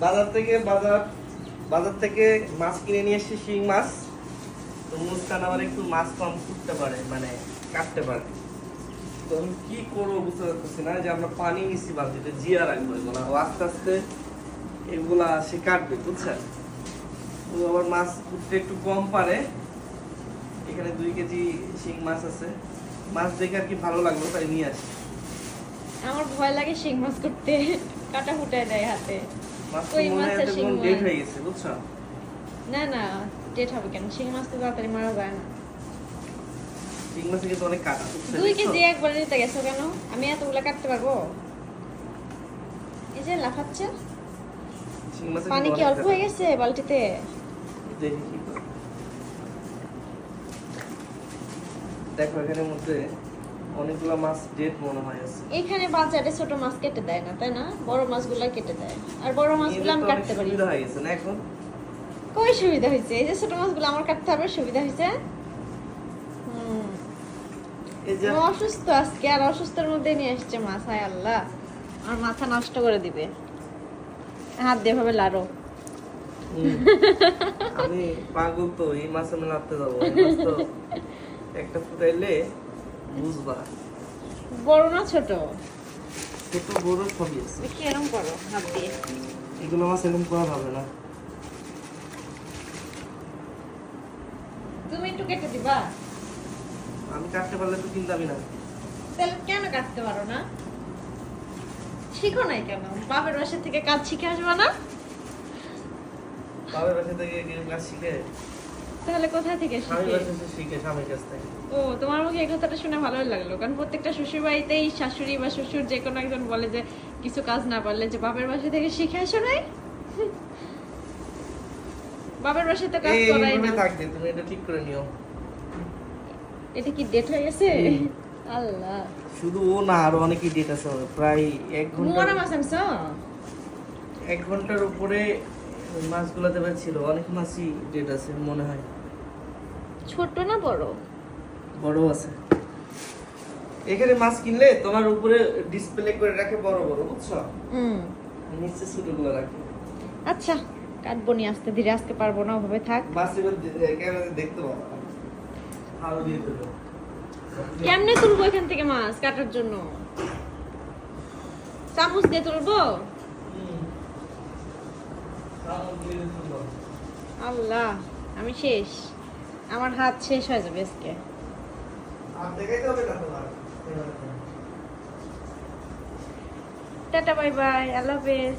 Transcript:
বাজার থেকে মাছ কিনে নিয়ে এসেছি, শিং মাছ। তো মুস্কান আবার একটু মাছ কম করতে পারে, মানে কাটতে পারে। তো আমি কি করবো বুঝতে পারতেছি না, যে আমরা পানি নিচ্ছি বালতিতে, জিয়া রাখবো এগুলা, ও আস্তে আস্তে এগুলা সে কাটবে, বুঝছেন। তো আবার মাছ কুটতে একটু কম পারে। এখানে 2 কেজি শিং মাছ আছে, মাছ দেখে আর কি ভালো লাগলো, তাই নিয়ে আসি। আমার ভয় লাগে শিং মাছ করতে, কাটা ফুটায় দেয় হাতে। মাছ তো কই মনে মাছ হয় আর শিং একদম মাছ। ডেট হয়ে গেছে, বুঝছো। না না, ডেট হবে কেন? শিং মাছ তো তাড়াতাড়ি মারা যায় না। শিং মাছে কিন্তু অনেক কাটা, বুঝছো। 2 কেজি একবার নিতে গেছো কেন? আমি এতগুলা কাটতে পারবো? এই যে লাফাচ্ছে। শিং মাছে পানি কি অল্প হয়ে গেছে বালতিতে? দেখি কি করে। দেখো এখানের মধ্যে অনেকগুলো মাছ ডেট মনে হয় আছে। এখানে বাজারে ছোট মাছ কেটে দেয় না, তাই না? বড় মাছগুলা কেটে দেয়, আর বড় মাছগুলো আমি কাটতে পারি। সুবিধা হয়ে গেছে না এখন। কই সুবিধা হয়েছে? এই যে ছোট মাছগুলো আমার কাটতে হবে, সুবিধা হয়েছে। এই যে অসুস্থ আজকে, আর অসুস্থের মধ্যে নিয়ে আসছে মাছ। হায় আল্লাহ, আমার মাথা নষ্ট করে দিবে। হাত দিয়ে ভাবে লাড়ো। আমি পাগল তো, এই মাছ আমি লাগতে যাবো। এই মাছ তো একটা ফুটাইলে বুঝবা। বড় না ছোট? ছোট বড় সবই আছে। দেখি এরকম করো হাত দিয়ে। এগুলো মাছ এরকম করা হবে না। তুমি একটু কেটে দিবা। আমি কাটতে পারলে তো কিনতে না। তাহলে কেন কাটতে পারো না? শিখো নাই কেন? বাপের বাসা থেকে কাজ শিখে আসবা না? বাবার বাসা থেকে কেউ কাজ শিখে? তাহলে কোথা থেকে স্বামীর শিখে? বাসা থেকে শিখে, স্বামীর কাছ থেকে। ও, তোমার মুখে এই কথাটা শুনে ভালোই লাগলো, কারণ প্রত্যেকটা শ্বশুর বাড়িতেই শাশুড়ি বা শ্বশুর যে কোনো একজন বলে যে কিছু কাজ না পারলে যে বাপের বাসা থেকে শিখে আসো নাই। বাপের বাসায় তো কাজ করাই না। এইভাবে থাকবে, তুমি এটা ঠিক করে নিও। এটা কি ডেট হয়ে গেছে? আল্লাহ, শুধু ও না, আরো অনেকই ডেট আছে, প্রায় 1 ঘন্টা। মোরা মাছ আনছো? 1 ঘন্টার উপরে মাছগুলোতে ছিল, অনেক মাছই ডেট আছে মনে হয়। ছোট না বড়? বড় আছে। এখানে মাছ কিনলে তোমার উপরে ডিসপ্লে করে রাখে বড় বড়, বুঝছো। নিচে ছোটগুলো রাখে। আচ্ছা, কাটবো নি আস্তে ধীরে, আজকে পারবো না, ওভাবে থাক। মাছ এবার ক্যামেরাতে দেখতে পাবো, ভালো দিয়ে দেবো। কেমনে তুলবো এখান থেকে মাছ কাটার জন্য? চামচ দিয়ে তুলবো? আল্লাহ, আমি শেষ, আমার হাত শেষ হয়ে যাবে আজকে। আর দেখাইতে হবে না তোমার। টাটা, বাই বাই, আল্লাহ হাফেজ।